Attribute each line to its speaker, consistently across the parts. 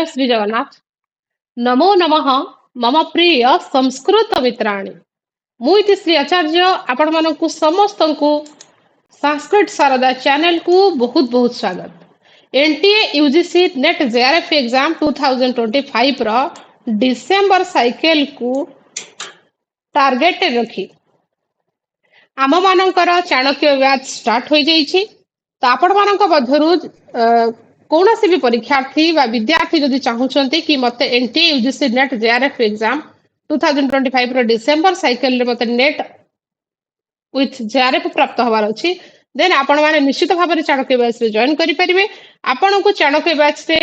Speaker 1: जय श्री जगन्नाथ। नमो नमः। मम प्रिय संस्कृत मित्राणि मुझे श्री आचार्य आपण मानकु समस्तंकु संस्कृत शारदा चैनल को बहुत बहुत स्वागत। NTA UGC NET JRF exam 2025 रो डिसेंबर साइकिल को टार्गेट रखी आम मानकर चाणक्य बैच स्टार्ट हो जाइछि। तो आपण मानक मध्यरु कौन भी परीक्षार्थी व विद्यार्थी जदि चाहूचंती कि मते NTA UGC NET JRF exam 2025 रो डिसेंबर साइकिल रे मते नेट विथ जेआरएफ प्राप्त हवार अछि देन आपण माने निश्चित भाव में चाणक्य बैच रे जॉइन करि परिबे। आपण को चाणक्य बैच रे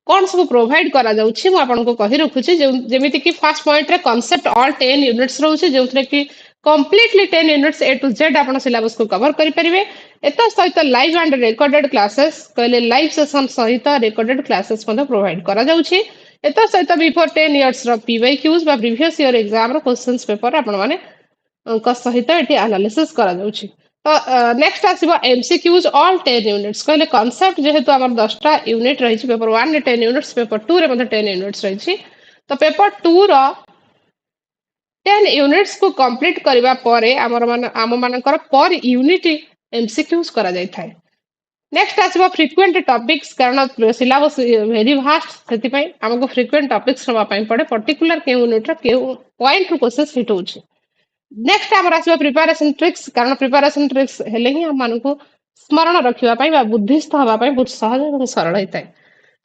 Speaker 1: कौन सब प्रोवाइड करा जाउछि मु आपण को कहि रखुछि जेमिति कि फर्स्ट पॉइंट रे कांसेप्ट ऑल 10 यूनिट्स रहउछि जेउथरे कि completely 10 units A to Z आपण सिलेबस को कवर करि परिबे। एता सहित लाइव एंड रिकॉर्डेड क्लासेस कहले लाइव सेशन सहित रिकॉर्डेड क्लासेस मध्ये प्रोवाइड करा जाउछि। एता सहित बिफोर 10 इयर्स रो पीवाईक्यूज बा प्रीवियस ईयर एग्जाम रो क्वेश्चंस पेपर आपण माने सहित एटी एनालिसिस करा जाउछि। तो नेक्स्ट आसीबो एमसीक्यूज ऑल 10 यूनिट्स कहले कांसेप्ट जेहेतु हमर 10टा यूनिट रही छि पेपर 1 रे 10 यूनिट्स पेपर 2 रे मध्ये 10 यूनिट्स रही छि। तो पेपर 2 रो 10 यूनिट्स को कंप्लीट करबा परे आम मानकर पर यूनिट एमसीक्यूज करा जाय थाए। नेक्स्ट आसीबो फ्रीक्वेंट टॉपिक्स कारण सिलेबस वेरी वास्ट सेति पई हमको फ्रीक्वेंट टॉपिक्स रवा पई पड़े पर्टिकुलर के यूनिट रो के पॉइंट रो क्वेश्चंस हिट होछि। नेक्स्ट आमर आसीबो प्रिपरेशन ट्रिक्स कारण प्रिपरेशन ट्रिक्स हेले ही हम मानकु स्मरण रखिबा पई बा बुद्धिस्थ हवा पई बहुत सहज एवं सरल होइताय।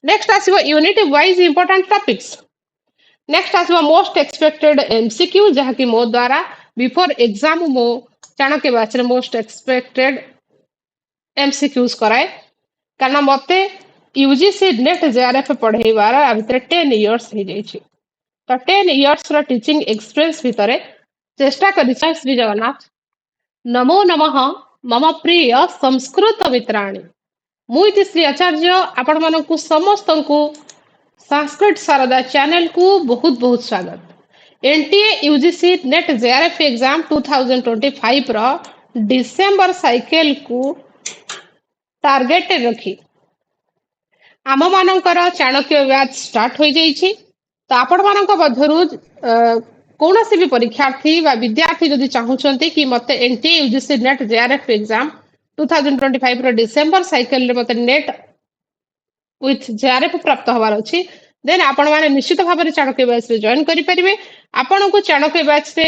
Speaker 1: नेक्स्ट आसीबो unit wise important topics. Next आसीबो मोस्ट एक्सपेक्टेड एमसीक्यू जहा कि मो द्वारा बिफोर एग्जाम मो चाणक्य बैच रे मोस्ट एक्सपेक्टेड एमसीक्यूज कराए कारण मते यूजीसी नेट जेआरएफ पढेबार आ भितर 10 इयर्स हो जाइछि। तो 10 इयर्स रो टीचिंग एक्सपीरियंस भितरे चेष्टा करि श्री जगन्नाथ। नमो नमः। मम प्रिय संस्कृत मित्राणि मुझे श्री आचार्य आपण मानकु समस्तंकु संस्कृत शारदा चैनल को बहुत बहुत स्वागत। NTA UGC NET JRF exam 2025 रो डिसेंबर साइकिल को टार्गेट रखी आम मानकर चाणक्य बैच स्टार्ट हो जाइछि। तो आपण मानक मध्यरु कौन भी परीक्षार्थी व विद्यार्थी जदि चाहूचंती कि मते NTA UGC NET JRF exam 2025 रो डिसेंबर साइकिल रे मते नेट विथ जेआरएफ प्राप्त हवार अछि देन आपण माने निश्चित भाव में चाणक्य बैच रे जॉइन करि परिबे। आपण को चाणक्य बैच रे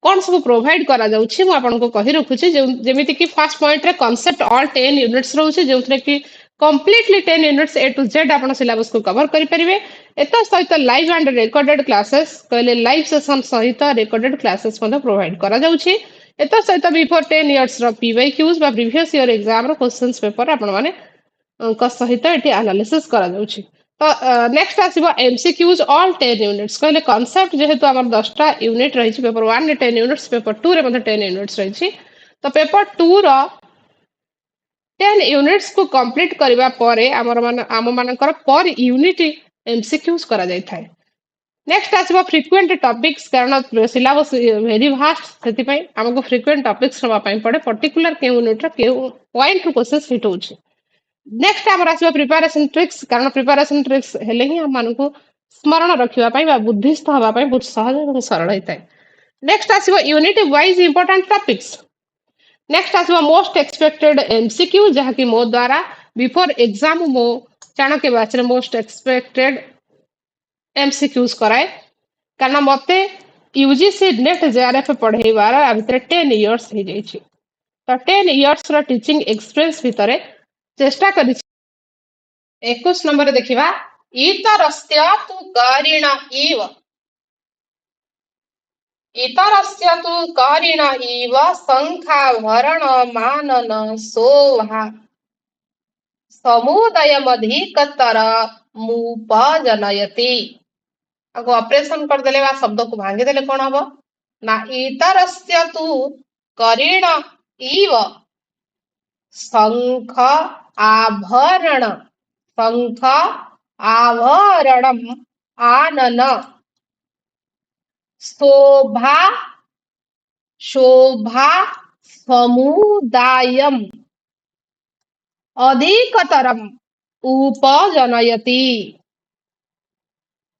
Speaker 1: कौन सब प्रोवाइड करा जाउछि मु आपण को कहि रखुछि जेमिति कि फर्स्ट पॉइंट रे कांसेप्ट ऑल 10 यूनिट्स रहउछि जेउथरे कि completely 10 units A to Z आपण सिलेबस को कवर करि परिबे। एता सहित लाइव एंड रिकॉर्डेड क्लासेस कहले लाइव सेशन सहित रिकॉर्डेड क्लासेस मध्ये प्रोवाइड करा जाउछि। एता सहित बिफोर 10 इयर्स रो पीवाईक्यूज बा प्रीवियस ईयर एग्जाम रो क्वेश्चंस पेपर आपण माने सहित एटी एनालिसिस करा जाउछि। तो नेक्स्ट आसीबो एमसीक्यूज ऑल 10 यूनिट्स कहले कांसेप्ट जेहेतु हमर 10टा यूनिट रही छि पेपर 1 रे 10 यूनिट्स पेपर 2 रे मध्ये 10 यूनिट्स रही छि। तो पेपर 2 रो 10 यूनिट्स को कंप्लीट करबा परे आम मानकर पर यूनिट एमसीक्यूज करा जाय थाए। नेक्स्ट आसीबो फ्रीक्वेंट टॉपिक्स कारण सिलेबस वेरी वास्ट सेति पई हमको फ्रीक्वेंट टॉपिक्स रवा पई पड़े पर्टिकुलर के यूनिट रो के पॉइंट रो क्वेश्चंस हिट होछि। नेक्स्ट आमर आसीबो प्रिपरेशन ट्रिक्स कारण प्रिपरेशन ट्रिक्स हेले ही हम मानकु स्मरण रखिबा पई बा बुद्धिस्थ हवा पई बहुत सहज एवं सरल होइताय। नेक्स्ट आसीबो unit wise important topics. Next आसीबो मोस्ट एक्सपेक्टेड एमसीक्यू जहा कि मो द्वारा बिफोर एग्जाम मो चाणक्य बैच रे मोस्ट एक्सपेक्टेड एमसीक्यूज कराए कारण मते यूजीसी नेट जेआरएफ पढेबार आ भितर 10 इयर्स हो जाइछि। तो 10 इयर्स रो टीचिंग एक्सपीरियंस भितरे चेष्टा करि 21 नंबर देखिबा इतरस्य तु करिण इव इतरस्य तु करिण इव संख्याभरण मानन शोभा समुदयमधिकतर मुपजनयति। आगो ऑपरेशन कर देले बा शब्द को भांगे देले कोन हबो ना इतरस्य तु करिण इव शंख आभरणम आनन शोभा समुदायम अधिकतरम उपजनयति।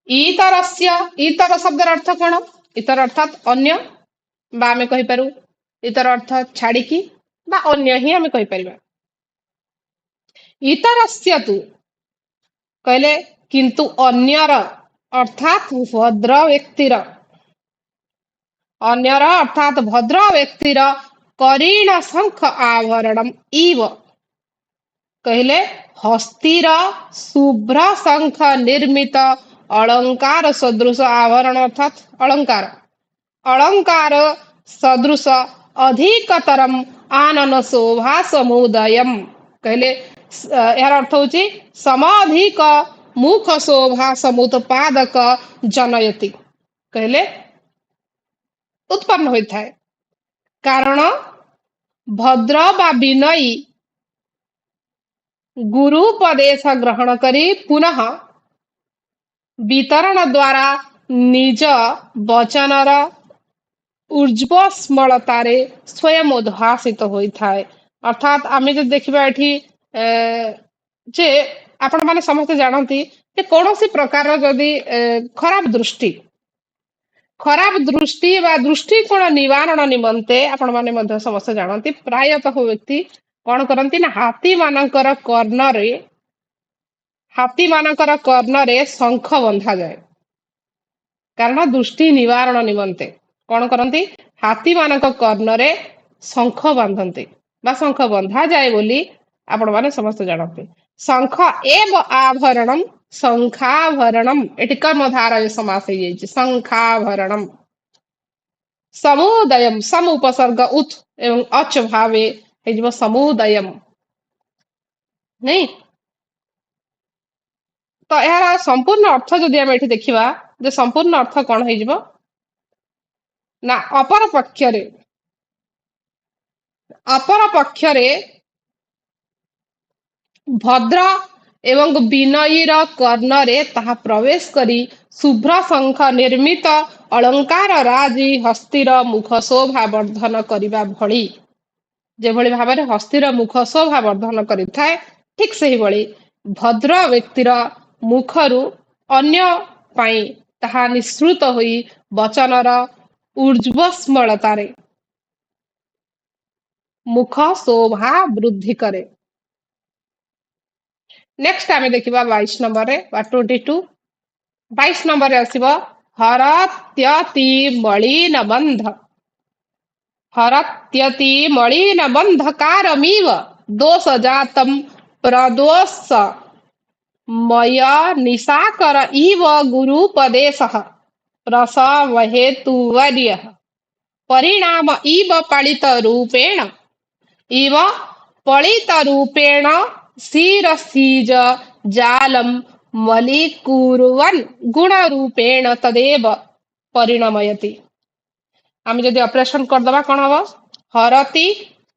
Speaker 1: इतरस्य इतर शब्दर अर्थ कौन इतर अर्थात अन्य बा आमे कहि पारू इतर अर्थ छाड़िकी बा अन्य ही आमे कहि परिबा इतरस्य तु कहले किंतु अन्यर अर्थात भद्र व्यक्तिर अन्यर अर्थात भद्र व्यक्तिर करीण शंख आवरणम इव कहले हस्तिर शुभ्र शंख निर्मित अलंकार सदृश आवरण अर्थात अलंकार अलंकार सदृश अधिकतरम आनन शोभा समुदयम कहले यार अर्थ होची समाधिक मुख शोभा समुत्पादक जनयति कहले उत्पन्न होता है कारण भद्र बा विनयी गुरुपदेश ग्रहण करी पुनः वितरण द्वारा निज वचनर ऊर्ज्वस्मलतारे स्वयं उद्भासित होता है अर्थात आमे जो देखिबा एठी जे आपण माने समस्त जानती जे कौनसी प्रकार जदि खराब दृष्टि वा दृष्टिकोण निवारण निमंते आपण माने मध्य समस्त जानती प्रायतः व्यक्ति कौन करती ना हाथी मानकर कर्णरे शंख बंधा जाए कारण दृष्टि निवारण निमंते कौन करती हाथी मानक कर्णरे शंख बांधते बा शंख बंधा जाए बोली आपण माने समस्त जानते शंख एव आभरणम शंखाभरणम एटी कर्मधारय समास हो जाइए शंखाभरणम समुदयम सम उपसर्ग उत एवं अच भावे हो समुदयम नहीं तो यार संपूर्ण अर्थ जदि आम ये देखा जे संपूर्ण अर्थ कौन हो ना अपर पक्षरे भद्र एवं विनयीर कर्णरे ताहा प्रवेश करी शुभ्र शंख निर्मित अलंकार राजी हस्तिर मुख शोभा वर्धन करिबा भଳି जेभଳି भाବରେ हस्तिर मुख शोभा वर्धन करिथाए ठीक सही भଳି भद्र व्यक्तिर मुखरु अन्य पाई ताहा निसृत होई वचनर ऊर्ज्वस्मलतारे मुख शोभा वृद्धि करे नेक्स्ट आमे देखिबा 22 नंबर रे बा 22 22 नंबर रे आसीबो हरत्यति मलिन बंध हरत्यति मलिन बंधकारमिव दोष जातम प्रदोष मय निशाकर इव गुरुपदेशः प्रसव हेतुवर्यः परिणाम इव पालित रूपेण इव पलित रूपेण शिरसीज जालम मलिकुर्वन् गुण रूपेण तदेव परिणमयति आम जदि ऑपरेशन कर दबा कौन हम हरति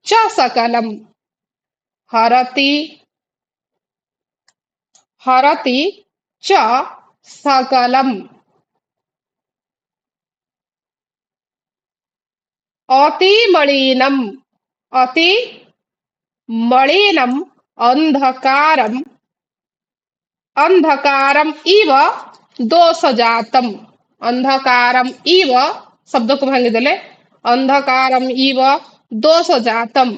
Speaker 1: च सकलम हरति हरति च सकलम अति मलिनम अंधकारम अंधकारम इव दोषजातम अंधकारम इव शब्द को भांगी देले अंधकारम इव दोषजातम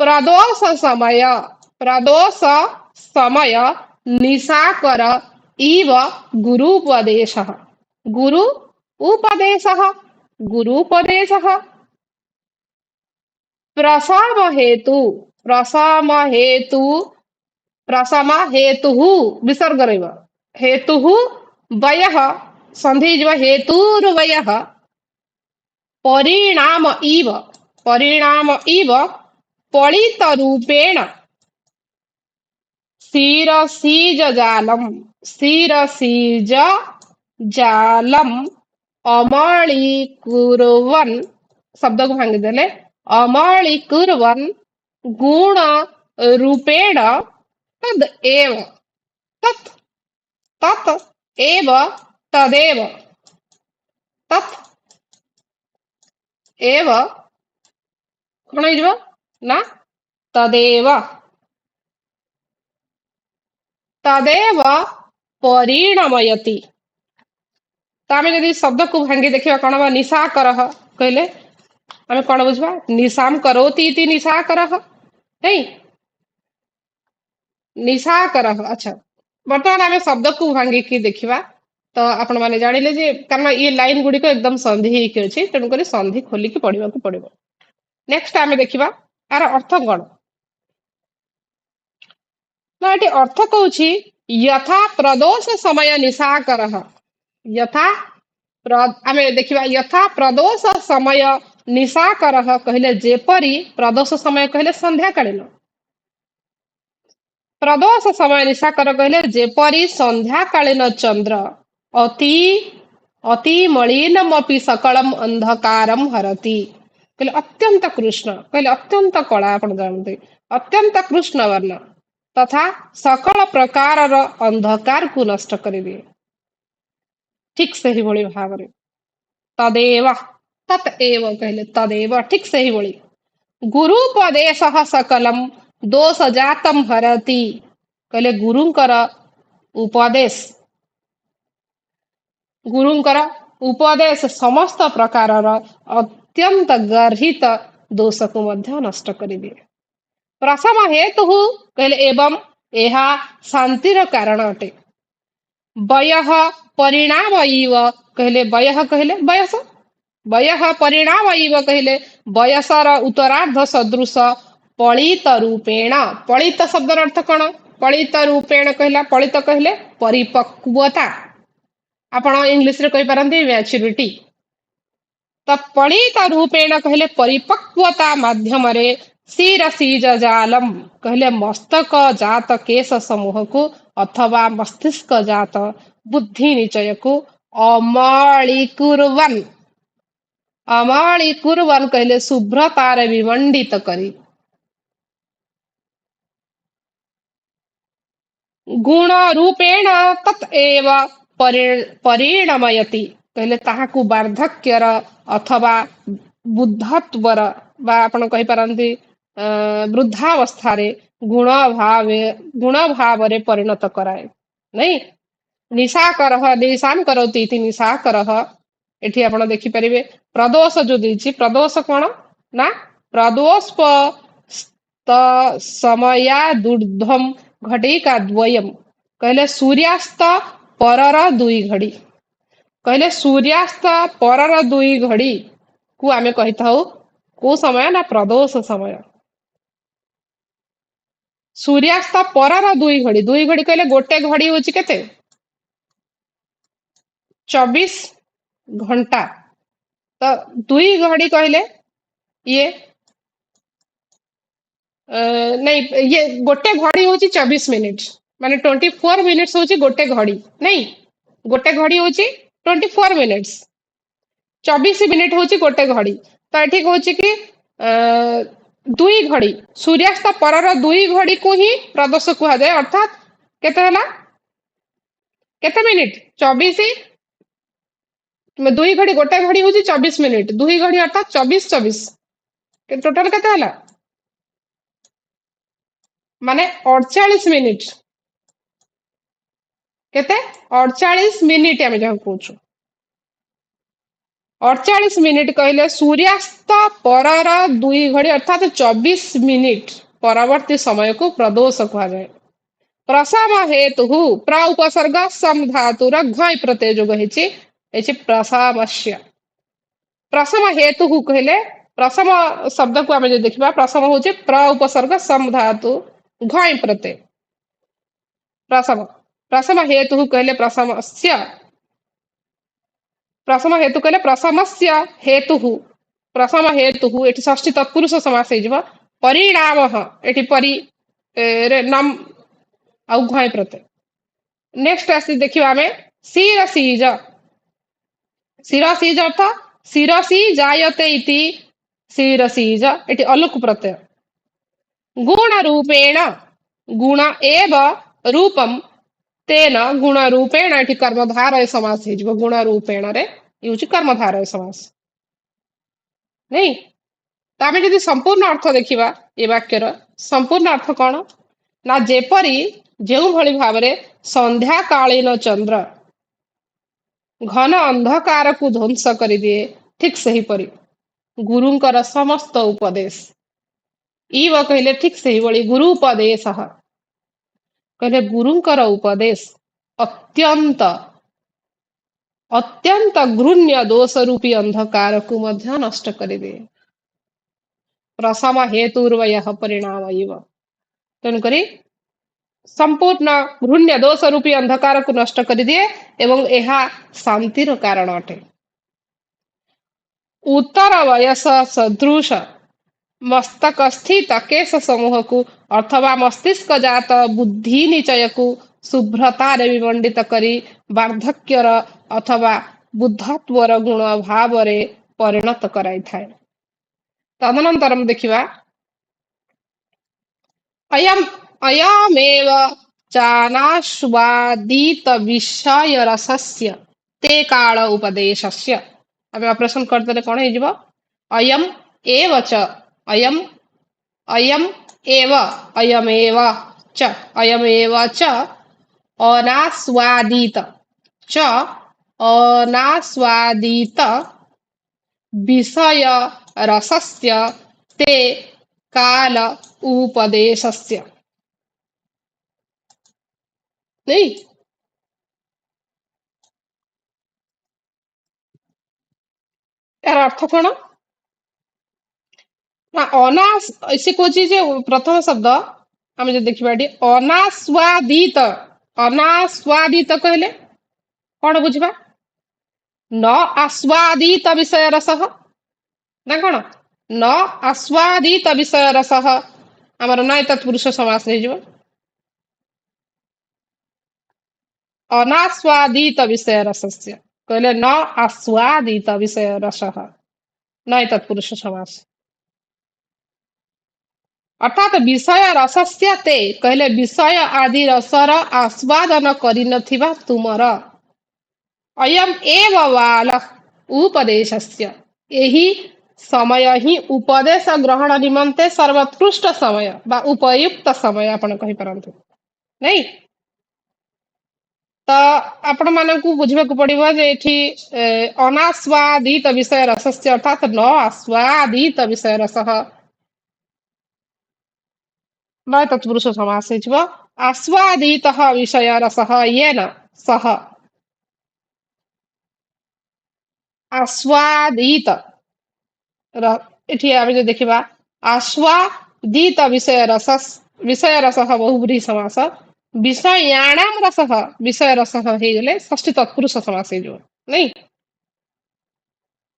Speaker 1: प्रदोष समय निशाकर इव गुरुपदेशः गुरुपदेशः प्रसम हेतु विसर्ग रहिब हेतु वयः संधि जब हेतुर्वयः परिणाम इव पलित रूपेण शिरसीज जालम अमलीकुर्वन् शब्द को भांगी देले अमलीकुर्वन् गुण रूपेण तद एव तत् तत् एव तदेव तत् एव कौन हो ना तदेव परिणमयति। तो आम जब शब्द को भांगी देखा कौन हम निशा कर कहले आम कौन बुझा निशाम करोति इति निशा कर नहीं निशा कर। अच्छा बर्तमान आम शब्द को भांगिकी देखा तो आपण मैंने जानिले जे कारण ये लाइन गुड़िक एकदम संधि होकर अच्छी तेणुक संधि खोलिकी पढ़ा पड़ो। नेक्स्ट आम देखा यार अर्थ कौन ना ये अर्थ कौन यथा प्रदोष समय निशा कर यथा आम देखा यथा प्रदोष समय निशा कर कहले जेपरी प्रदोष समय कहले संध्या कालीन प्रदोष समय निशा कर कहले जेपरी संध्या कालीन चंद्र अति अति मलिनमपि सकलम अंधकारम हरति कहले अत्यंत कृष्ण कहले अत्यंत कला आप जानते अत्यंत कृष्ण वर्ण तथा सकल प्रकार अंधकार को नष्ट कर दिए ठीक से ही भली भाव तदेव ततएव कहले तदेव ठीक से ही भली गुरुपदेश सकलम दोष जातम हरति कहले गुरुंकर उपदेश गुरुंकर उपदेश समस्त प्रकार अत्यंत गर्हित दोष को मध्य नष्ट कर दिए। प्रथम हेतु कहले एवं यह शांतिर कारण अटे वयः परिणाम इव कहले वयः कहले वयस वयः परिणाम इव कहले वयसर उत्तरार्ध सदृश पलित रूपेण पलित शब्द अर्थ कौन पलित रूपेण कहला पलित कहले परिपक्वता आपण इंग्लिश रे कहि पारंती मैच्योरिटी तो पलित रूपेण कहले परिपक्वता माध्यम रे शिरसीज जालम कहले मस्तक जात केश समूह को अथवा मस्तिष्क जात बुद्धि निचय को अमलीकुर्वन कहले शुभ्रतार विमंडित करी गुण रूपेण ततएव परिणमयति कहले ताहाकु वार्धक्यर अथवा बुद्धत्वर बा आपण कहि पारंती वृद्धावस्था रे गुण भाव रे परिणत कराए नहीं निशा करह निशाम करोति इति निशा करह एठी आपण देखि परिबे प्रदोष जो देछि प्रदोष कोन ना प्रदोष समया दुर्धम घटिका द्वयम कहले सूर्यास्त परर दुई घड़ी कहले सूर्यास्त परर दुई घड़ी को आमे कहि थाउ को समय ना प्रदोष समय सूर्यास्त परर दुई घड़ी कहले गोटे घड़ी होची केते 24 घंटा तो दुई घड़ी कहले ये नहीं ये गोटे घड़ी होची 24 मिनिट माने 24 मिनिट्स होची गोटे घड़ी नहीं गोटे घड़ी होची 24 मिनिट्स 24 मिनिट होची गोटे घड़ी तो एठी कहूची कि दुई घड़ी सूर्यास्त परर दुई घड़ी को ही प्रदोष कहा जाए अर्थात केते हला केते मिनिट 24 दुई घड़ी गोटे घड़ी होची 24 मिनिट दुई घड़ी अर्थात 24 टोटल केते हला माने 48 मिनिट केते 48 मिनिट आमे जहा कहूछु 48 मिनिट कहले सूर्यास्त परर दुई घड़ी अर्थात 24 मिनिट परवर्ती समय को प्रदोष कहा जाए। प्रसम हेतु प्र उपसर्ग सम धातुर घय प्रत्यय जो गहिछि एछि प्रसामस्य प्रसम हेतु कहले प्रसम शब्द को आमे जे देखिबा प्रसम होछि प्र उपसर्ग सम धातु घय प्रत्यय प्रसम प्रसम हेतु कहले प्रसम हेतु कहले प्रसमस्य हेतु प्रसम हेतु एठी षष्ठी तत्पुरुष समास हेजिबा परिणाम एठी परि रे नम आउ घय प्रत्यय। नेक्स्ट आसी देखिबा हमें शिरसीज शिरसीज अर्थ शिरसी जायते इति शिरसीज एठी अलुक प्रत्यय गुण रूपेण गुण एव रूपम तेन गुण रूपेण एठी कर्मधारय समास हेजिबो गुण रूपेण रे यूज कर्मधारय समास नहीं तो आमे जदि संपूर्ण अर्थ देखिबा ए वाक्यर संपूर्ण अर्थ कोन ना जेपरी जेउ भली भाबरे संध्याकालीन चंद्र घन अंधकार को ध्वंस करिदिए ठीक सेहीपरि गुरुंकर समस्त उपदेश इव कहले ठीक सही भଳି गुरु उपदेश कहले गुरुंकर उपदेश अत्यंत अत्यंत घृण्य दोष रूपी अंधकार को मध्य नष्ट करिदिए प्रसम हेतुर्वय परिणाम इव तेणुकरी संपूर्ण घृण्य दोष रूपी अंधकार को नष्ट करिदिए एवं यह शांतिर कारण अटे उत्तर वयस सदृश मस्तक स्थित केश समूह को अथवा मस्तिष्क जात बुद्धि निचय को शुभ्रता विमंडित करी वार्धक्यर अथवा बुद्धत्वर गुण भाव रे परिणत कराई थाए तदनंतरम देखिवा अयम अयमेव चानाश्वादित विषय रसस्य ते काल उपदेशस्य आमे प्रश्न करते कौन हो अयम एव च अयम अयम एव अयमेव च अयमेव च अनास्वादित च अनास्वादित विषय रसस्य ते काल उपदेशस्य नहीं यार अर्थ कौन ना अनास ऐसे कोची जे प्रथम शब्द आमे जे देखिबा एटी अनास्वादित अनास्वादित कहले कौन बुझिबा न आस्वादित विषय रसः ना कौन न आस्वादित विषय रसः हमर नय तत्पुरुष समास हे जो अनास्वादित विषय रसस्य कहले न आस्वादित विषय रसः नय तत्पुरुष समास अर्थात विषय रसस्य ते कहले विषय आदि रसर आस्वादन करि नथिबा तुमर अयम एव वाल उपदेशस्य यही समय ही उपदेश ग्रहण निमंते सर्वोत्कृष्ट समय बा उपयुक्त समय आपण कहि परंतु नहीं तो आपण मानकू बुझबा को पड़िबो जे एठी अनास्वादित विषय रसस्य अर्थात न आस्वादित विषय रसः न तत्पुरुष समास हेजिबो आस्वादितः विषय रसः येन सह आस्वादित एठी आमे जे देखिबा आस्वादित विषय रसः बहुब्रीहि समास विषयाणाम रसः विषय रसः हे गेले षष्ठी तत्पुरुष समास हे जो नहीं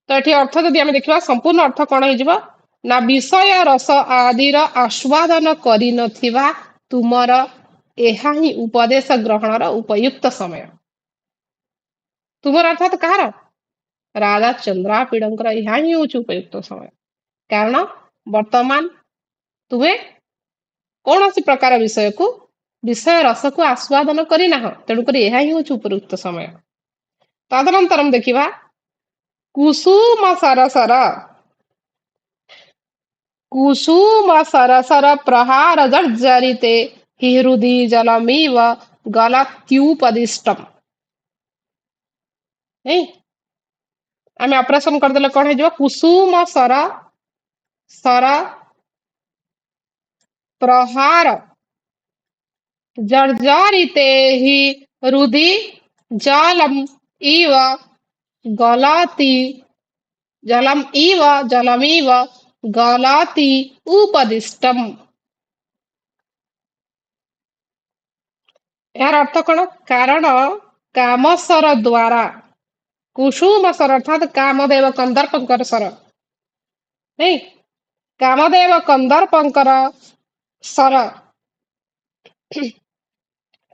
Speaker 1: तो एठी अर्थ जदि आमे देखिबा संपूर्ण अर्थ कोन हे जिवो ना विषय रस आदिर आस्वादन करि नथिबा तुमर एहा ही उपदेश ग्रहणर उपयुक्त समय तुमर अर्थात कहार राजा चंद्रापीडंकर यहाँ ही हूँ उपयुक्त समय कारण वर्तमान तुम्हें कौन सी प्रकार विषय को विषय रस को आस्वादन करना तेणुक यह ही हूँ उपयुक्त समय तदनंतरम देखिबा कुसुम सरसर कुसुम सरसर प्रहार जर्जरिते हृदि जलमीव गलत्युपदिष्टम नहीं आमे ऑपरेशन कर देले कोन हे जो कुसुम सर सर प्रहार जर्जरिते ही रुदि जलम इव गलाति जलम इव जलमीव गलाति उपदिष्टम यार अर्थ कोन कारण कामसर द्वारा कुसुम सर अर्थात कामदेव कंदर्पंकर सर नहीं कामदेव कंदर्पंकर सर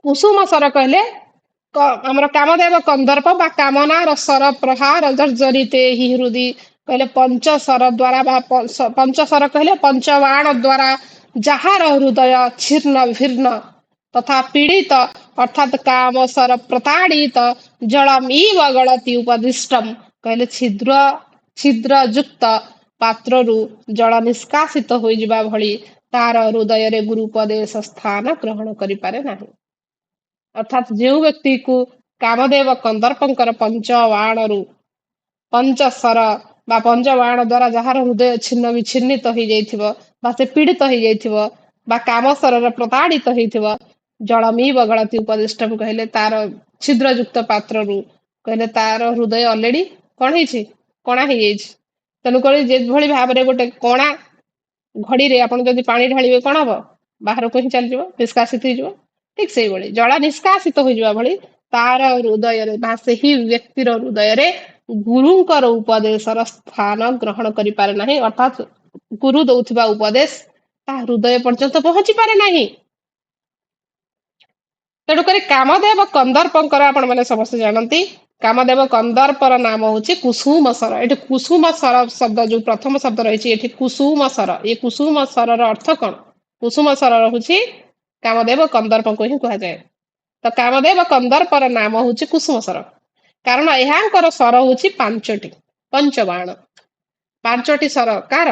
Speaker 1: कुसुम सर कहले हमर कामदेव कंदर्प बा कामनार सर प्रहार जर्जरिते ही हृदि कहले पंच सर द्वारा बा पंच सर कहले पंचबाण द्वारा जहार हृदय छिन्न भिन्न तथा पीड़ित अर्थात काम सर प्रताड़ित जलमीव गलती उपदिष्टम कहले छिद्र छिद्र युक्त पात्र जल निष्कासित हो जिबा भली तार हृदय रे गुरुपदेश स्थान ग्रहण करि पारे नाही ଅର୍ଥାତ୍ ଯେଉଁ ବ୍ୟକ୍ତିକୁ କାମଦେବ କନ୍ଦର୍ପଙ୍କର ପଞ୍ଚବାଣରୁ ପଞ୍ଚଶର ବା ପଞ୍ଚବାଣ ଦ୍ଵାରା ଯାହାର ହୃଦୟ ଛିନ୍ନ ବିଚ୍ଛିନ୍ନିତ ହେଇଯାଇଥିବ ବା ସେ ପୀଡ଼ିତ ହେଇଯାଇଥିବ ବା କାମସରର ପ୍ରତାଡ଼ିତ ହେଇଥିବ, ଜଳମିବ ଗଳତି ଉପଦିଷ୍ଟମ କହିଲେ ତାର ଛିଦ୍ରଯୁକ୍ତ ପାତ୍ରରୁ କହିଲେ ତାର ହୃଦୟ ଅଲରେଡି କଣ ହେଇଛି, କଣା ହେଇଯାଇଛି। ତେଣୁକରି ଯେଭଳି ଭାବରେ ଗୋଟେ କଣା ଘଡିରେ ଆପଣ ଯଦି ପାଣି ଢାଳିବେ କଣ ହବ, ବାହାରକୁ ହିଁ ଚାଲିଯିବ, ନିଷ୍କାସିତ ହେଇଯିବ। ଠିକ ସେଇଭଳି ଜଳ ନିଷ୍କାସିତ ହୋଇଯିବା ଭଳି ତାର ହୃଦୟରେ ବା ସେହି ବ୍ୟକ୍ତିର ହୃଦୟରେ ଗୁରୁଙ୍କର ଉପଦେଶର ସ୍ଥାନ ଗ୍ରହଣ କରିପାରେ ନାହିଁ, ଅର୍ଥାତ୍ ଗୁରୁ ଦଉଥିବା ଉପଦେଶ ତା ହୃଦୟ ପର୍ଯ୍ୟନ୍ତ ପହଞ୍ଚି ପାରେ ନାହିଁ। ତେଣୁକରି କାମଦେବ କନ୍ଦର୍ପଙ୍କର ଆପଣ ମାନେ ସମସ୍ତେ ଜାଣନ୍ତି, କାମଦେବ କନ୍ଦର୍ପର ନାମ ହଉଛି କୁସୁମ ସର। ଏଠି କୁସୁମ ସର ଶବ୍ଦ ଯୋଉ ପ୍ରଥମ ଶବ୍ଦ ରହିଛି ଏଠି କୁସୁମ ସର, ଏ କୁସୁମ ସରର ଅର୍ଥ କଣ? କୁସୁମ ସର ରହୁଛି କାମଦେବ କନ୍ଦର୍ପଙ୍କୁ ହିଁ କୁହାଯାଏ। ତ କାମଦେବ କନ୍ଦର୍ପର ନାମ ହଉଛି କୁସୁମ ସର, କାରଣ ଏହାଙ୍କର ସର ହଉଛି ପାଞ୍ଚଟି, ପଞ୍ଚବାଣ। ପାଞ୍ଚଟି ସର କାର?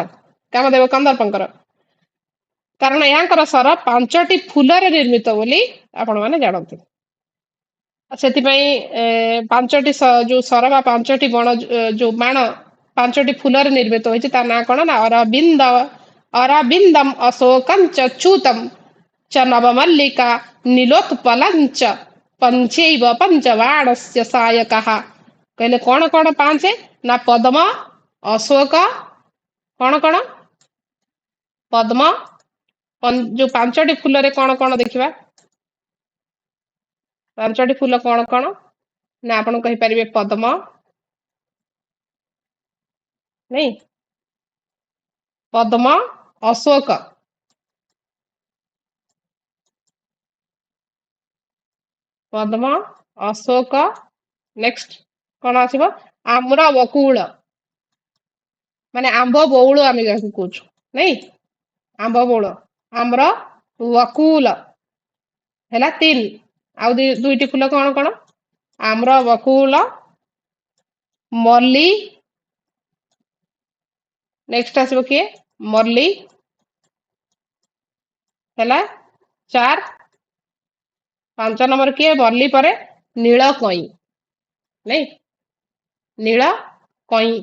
Speaker 1: କାମଦେବ କନ୍ଦର୍ପଙ୍କର। କାରଣ ଏହାଙ୍କର ସର ପାଞ୍ଚଟି ଫୁଲରେ ନିର୍ମିତ ବୋଲି ଆପଣ ମାନେ ଜାଣନ୍ତି। ସେଥିପାଇଁ ପାଞ୍ଚଟି ଯୋଉ ସର ବା ପାଞ୍ଚଟି ବଣ ଯୋଉ ବାଣ ପାଞ୍ଚଟି ଫୁଲରେ ନିର୍ମିତ ହୋଇଛି, ତା ନାଁ କଣ ନା ଅରବିନ୍ଦ, ଅରବିନ୍ଦମ ଅଶୋକଞ୍ଚ ଚ୍ୟୁତମ ଚ ନବମଲ୍ଲିକା ନୀଲୋତ୍ପଲଞ୍ଚ ପଞ୍ଚୈବ ପଞ୍ଚବାଣସ୍ୟ ସାୟକଃ। କହିଲେ କଣ କଣ ପାଞ୍ଚେ ନା ପଦ୍ମ, ଅଶୋକ, କଣ କଣ ପଦ୍ମ, ଯୋଉ ପାଞ୍ଚଟି ଫୁଲରେ କଣ କଣ ଦେଖିବା, ପାଞ୍ଚଟି ଫୁଲ କଣ କଣ ନା ଆପଣ କହିପାରିବେ ପଦ୍ମ, ନାଇଁ ପଦ୍ମ, ଅଶୋକ, ପଦ୍ମ, ଅଶୋକ, ନେକ୍ସଟ କଣ ଆସିବ, ଆମ୍ର ବକୁଳ, ମାନେ ଆମ୍ବ ବଉଳ ଆମେ ଯାହାକୁ କହୁଛୁ, ନାଇଁ ଆମ୍ବ ବଉଳ, ଆମ୍ର ବକୁଲ ହେଲା ତିନି। ଆଉ ଦୁଇଟି ଫୁଲ କଣ କଣ, ଆମ୍ର ବକୁଳ, ମଲ୍ଲି, ନେକ୍ସଟ ଆସିବ କିଏ, ମଲ୍ଲି ହେଲା ଚାର। ପାଞ୍ଚ ନମ୍ବର କିଏ, ମଲ୍ଲି ପରେ ନୀଳ କଇଁ, ନାଇଁ ନୀଳ କଇଁ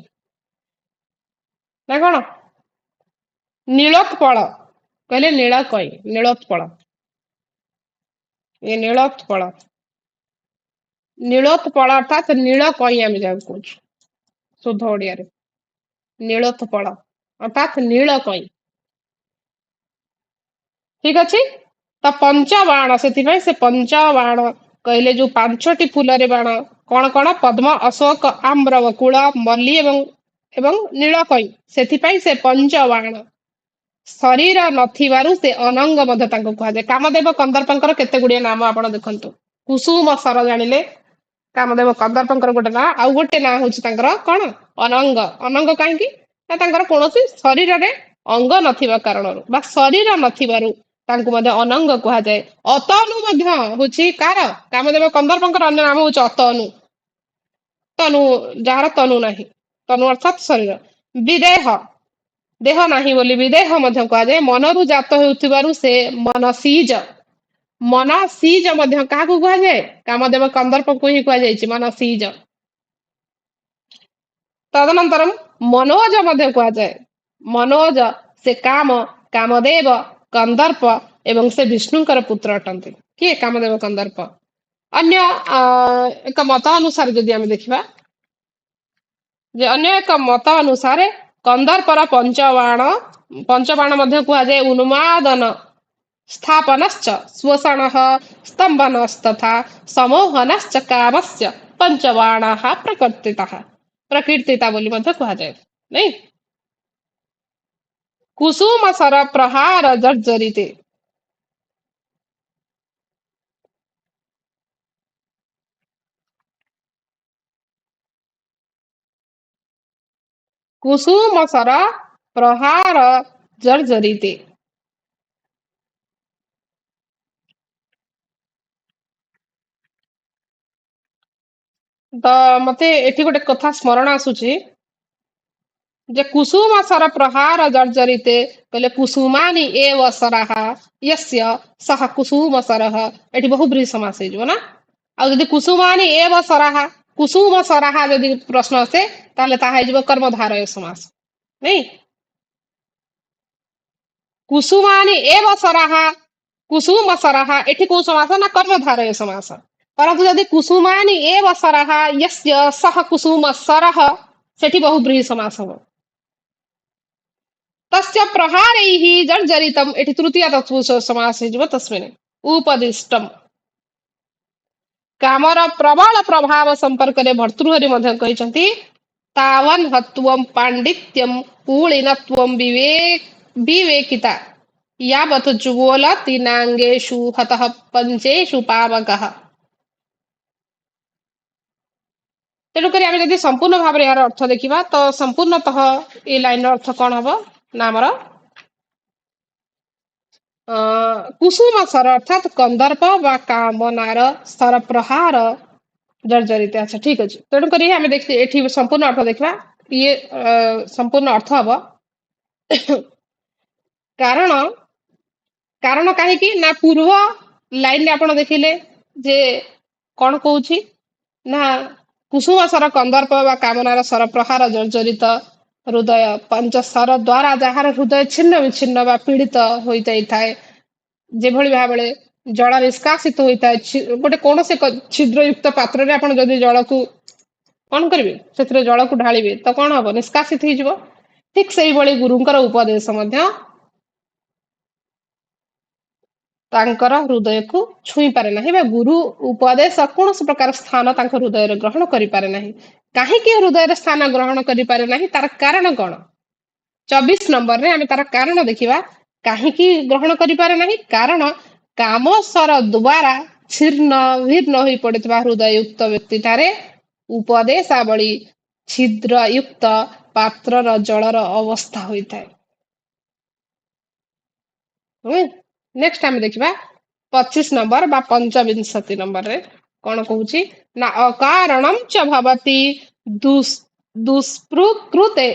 Speaker 1: ନା କଣ, ନୀଳୋତ୍ପଳ, କହିଲେ ନୀଳ କଇଁ, ନୀଳୋତ୍ପଳ, ଏ ନୀଳୋତ୍ପଳ, ନୀଳୋତ୍ପଳ ଅର୍ଥାତ୍ ନୀଳ କଇଁ ଆମେ ଯାହାକୁ କହୁଛୁ ଶୁଦ୍ଧ ଓଡିଆରେ, ନୀଳୋତ୍ପଳ ଅର୍ଥାତ୍ ନୀଳ କଇଁ। ଠିକ ଅଛି। ତ ପଞ୍ଚବାଣ, ସେଥିପାଇଁ ସେ ପଞ୍ଚବାଣ କହିଲେ ଯୋଉ ପାଞ୍ଚଟି ଫୁଲରେ ବାଣ କଣ କଣ, ପଦ୍ମ, ଅଶୋକ, ଆମ୍ର ବକୁଳ, ମଲ୍ଲି ଏବଂ ଏବଂ ନୀଳକଇଁ, ସେଥିପାଇଁ ସେ ପଞ୍ଚବାଣ। ଶରୀର ନଥିବାରୁ ସେ ଅନଙ୍ଗ ମଧ୍ୟ ତାଙ୍କୁ କୁହାଯାଏ। କାମଦେବ କନ୍ଦର୍ପଙ୍କର କେତେ ଗୁଡିଏ ନାମ ଆପଣ ଦେଖନ୍ତୁ, କୁସୁମ ସର ଜାଣିଲେ କାମଦେବ କନ୍ଦର୍ପଙ୍କର ଗୋଟେ ନାଁ, ଆଉ ଗୋଟେ ନାଁ ହଉଛି ତାଙ୍କର କଣ, ଅନଙ୍ଗ। ଅନଙ୍ଗ କାହିଁକି ନା ତାଙ୍କର କୌଣସି ଶରୀରରେ ଅଙ୍ଗ ନଥିବା କାରଣରୁ ବା ଶରୀର ନଥିବାରୁ ତାଙ୍କୁ ମଧ୍ୟ ଅନଙ୍ଗ କୁହାଯାଏ। ଅତନୁ ମଧ୍ୟ ହଉଛି କାର, କାମଦେବ କନ୍ଦର୍ପଙ୍କର ଅନ୍ୟ ନାମ ହଉଛି ଅତନୁ। ତନୁ, ଯାହାର ତନୁ ନାହିଁ, ତନୁ ଅର୍ଥାତ୍ ଶରୀର। ବିଦେହ, ଦେହ ନାହିଁ ବୋଲି ବିଦେହ ମଧ୍ୟ କୁହାଯାଏ। ମନରୁ ଜାତ ହେଉଥିବାରୁ ସେ ମନସିଜ, ମନସିଜ ମଧ୍ୟ କାହାକୁ କୁହାଯାଏ, କାମଦେବ କନ୍ଦର୍ପଙ୍କୁ ହିଁ କୁହାଯାଇଛି ମନସିଜ। ତଦନନ୍ତରମ୍ ମନୋଜ ମଧ୍ୟ କୁହାଯାଏ। ମନୋଜ ସେ କାମ, କାମଦେବ, କନ୍ଦର୍ପ ଏବଂ ସେ ବିଷ୍ଣୁଙ୍କର ପୁତ୍ର ଅଟନ୍ତି। କିଏ, କାମଦେବ କନ୍ଦର୍ପ। ଅନ୍ୟ ଏକ ମତ ଅନୁସାରେ ଯଦି ଆମେ ଦେଖିବା, ଯେ ଅନ୍ୟ ଏକ ମତ ଅନୁସାରେ କନ୍ଦର୍ପର ପଞ୍ଚବାଣ, ପଞ୍ଚବାଣ ମଧ୍ୟ କୁହାଯାଏ ଉନ୍ମାଦନ, ସ୍ଥାପନଶ୍ଚ ଶୋଷଣଃ ସ୍ତମ୍ଭନಸ್ತଥା ସମୋହନଶ୍ଚ କାମସ୍ୟ ପଞ୍ଚବାଣାଃ ପ୍ରକର୍ତ୍ତିତାଃ, ପ୍ରକୀର୍ତ୍ତିତା ବୋଲି ମଧ୍ୟ କୁହାଯାଏ, ନାଇଁ। କୁସୁମ ସର ପ୍ରହାର ଜର୍ଜରିତେ, କୁସୁମ ସର ପ୍ରହାର ଜର୍ଜରିତେ। ତ ମତେ ଏଠି ଗୋଟେ କଥା ସ୍ମରଣ ଆସୁଛି, जे कुसुम सर प्रहार जर्जरिते कहले कुसुमानि एव सराह यस्य सह कुसुम सरह एठी बहुब्रीहि समास हे ना आ जदि कुसुमानि एव सराह कुसुम सराह जदि प्रश्न आसे ताले ताहा हे कर्मधारय समास नहीं कुसुमानि एव सराह कुसुम सराह एठी को समास ना कर्मधारय समास परंतु यदि कुसुमानि एव सराह यस्य सह कुसुम सरह सेठी बहुब्रीहि समास हो तस्य प्रहारैः जर्जरितम् एठी तृतीय तत्पुरुष समास हे तस्मिन् उपदिष्टम् कामर प्रबल प्रभाव संपर्कରେ भर्तृहरि ମଧ୍ୟ କହିଛନ୍ତି तावन् हत्वं पाण्डित्यं कुलीनत्वं विवेकिता यावत् जुगोलतीनाङ्गेषु हतः पञ्चेषु पावकः तेणुकरी आमे जदि संपूर्ण भाବରେ यार अर्थ देखिबा तो संपूर्णतः ए लाइन अर्थ कोन हबो ना हमर कुसुम सर अर्थात कंदर्प वा कामनार सर प्रहार जर्जरित अच्छा ठीक अछि तेणुकरी आमे देखि एठी संपूर्ण अर्थ देखिबा ये संपूर्ण अर्थ हबो कारण कारण काहेकि ना पूर्व लाइन रे आपण देखिले जे कोन कहूछि ना कुसुम सर कंदर्प वा कामनार सर प्रहार जर्जरित हृदय पंच सर द्वारा ଯାହାର ହୃଦୟ ଛିନ୍ନ ବିଚ୍ଛିନ୍ନ ବା ପୀଡ଼ିତ ହୋଇଯାଇଥାଏ ଯେଭଳି ଭାବରେ ଜଳ ନିଷ୍କାସିତ ହୋଇଥାଏ ଗୋଟେ କୌଣସି ଛିଦ୍ରଯୁକ୍ତ ପାତ୍ରରେ ଆପଣ ଯଦି ଜଳକୁ କଣ କରିବେ ସେଥିରେ ଜଳକୁ ଢାଳିବେ ତ କଣ ହବ ନିଷ୍କାସିତ ହେଇଯିବ ଠିକ ସେଇଭଳି ଗୁରୁଙ୍କର ଉପଦେଶ ମଧ୍ୟ ତାଙ୍କର ହୃଦୟକୁ ଛୁଇଁ ପାରେ ନାହିଁ ବା ଗୁରୁ ଉପଦେଶ କୌଣସି ପ୍ରକାର ସ୍ଥାନ ତାଙ୍କ ହୃଦୟରେ ଗ୍ରହଣ କରିପାରେ ନାହିଁ କାହିଁକି ହୃଦୟରେ ସ୍ଥାନ ଗ୍ରହଣ କରିପାରେ ନାହିଁ ତାର କାରଣ କଣ 24 ନମ୍ବରରେ ଆମେ ତାର କାରଣ ଦେଖିବା କାହିଁକି ଗ୍ରହଣ କରିପାରେ ନାହିଁ କାରଣ କାମସର ଦ୍ୱାରା ଛିନ୍ନ ଭିନ୍ନ ହୋଇ ପଡିଥିବା ହୃଦୟଯୁକ୍ତ ବ୍ୟକ୍ତିଠାରେ ଉପଦେଶାବଳୀ ଛିଦ୍ରଯୁକ୍ତ ପାତ୍ରର ଜଳର ଅବସ୍ଥା ହୋଇଥାଏ नेक्स्ट आम देखा 25 नंबर बा पंचविंशति नंबर रे कौन कहूँ ना अकारणम च भवति दुष्प्रकृते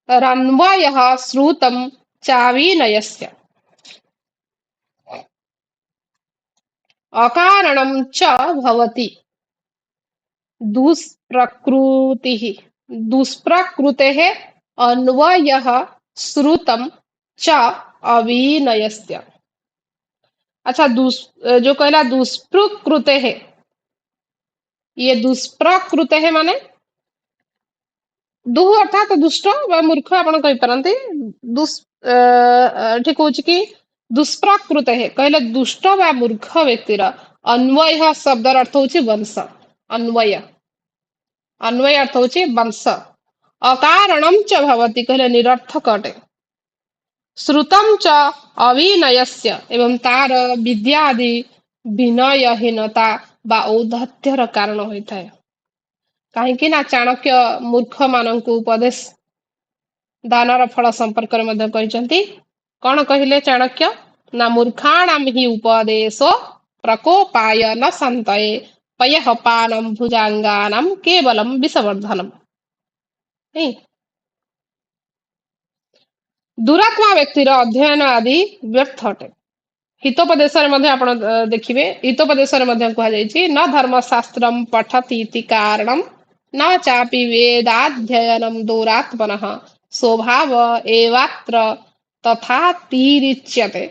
Speaker 1: रन्वयः श्रुतं चाविनयस्य अकारणम च भवति दुष्प्रकृतिः दुष्प्रकृतेः अन्वयः श्रुतं च अविनयस्य अच्छा जो कहला दुष्प्रकृते है ये दुष्प्रकृते है माने दुह अर्थात दुष्ट व मूर्ख आपण कहि परंती ठीक होछि कि दुष्प्रकृते है कहले दुष्ट व मूर्ख व्यक्तिर अन्वय शब्दर अर्थ होछि वंश अन्वय अन्वय अर्थ होछि वंश अकारणम च भवति कहले निरर्थक अटे श्रुतम च अविनयस्य एवं तार विद्यादि विनयहीनता बा औद्धत्यर कारण होइଥାଏ काहेकि ना चाणक्य मूर्ख माननकु उपदेश दानर फल संपर्क रे ମଧ୍ୟ କହିଛନ୍ତି कौन कहिले चाणक्य ना मूर्खाणाम हि उपदेशो प्रकोपाय न संतये पयः पानम भुजांगानाम केवलम विषवर्धनम दुरात्मा व्यक्तिर अध्ययन आदि व्यर्थ अटे हितोपदेश देखिए हितोपदेश कहुई न धर्मशास्त्रम पठती इति कारणम न चापि वेदाध्ययनम दूरात्मन स्वभाव एवात्र तथा तीरिच्यते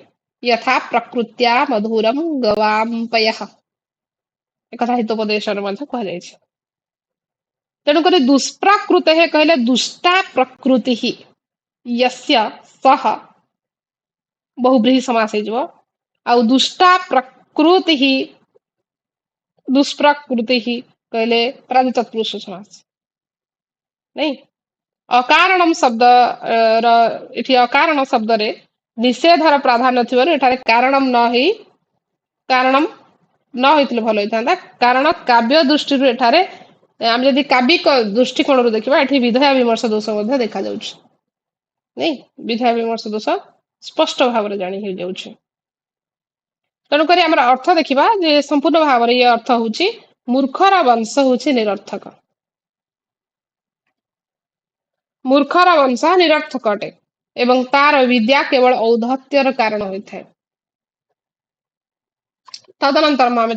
Speaker 1: यथा प्रकृत्या मधुरम गवाम्पयः एक हितोपदेश कहुई तेणुक दुष्प्रकृत कहले दुष्टा प्रकृति यस्य सह बहुब्रीहि समास हो आ दुष्टा प्रकृति दुष्प्रकृति कहले प्रादित पुरुष समास नहीं अकारणम शब्द इठी अकारण शब्द रे निषेधर प्राधान्य थिबारु एठारे कारणम न हेई कारणम न होइतले भलो होइतांदा कारण काव्य दृष्टि रु एठारे हम यदि काव्यिक दृष्टिकोण रु देखिबा एठी विधेय विमर्श दोष मध्ये देखा जाउछ नहीं विधेय विमर्श दोष स्पष्ट भाव में जानी हो जाउछ तेणुक आम अर्थ देखा जे संपूर्ण भाव में ये अर्थ हूँ मूर्खर वंश हूँ निरर्थक मूर्खर वंश निरर्थक अटे एवं तार विद्या केवल औद्धत्यର କାରଣ ହୋଇଥାଏ। ତଦନନ୍ତର ଆମେ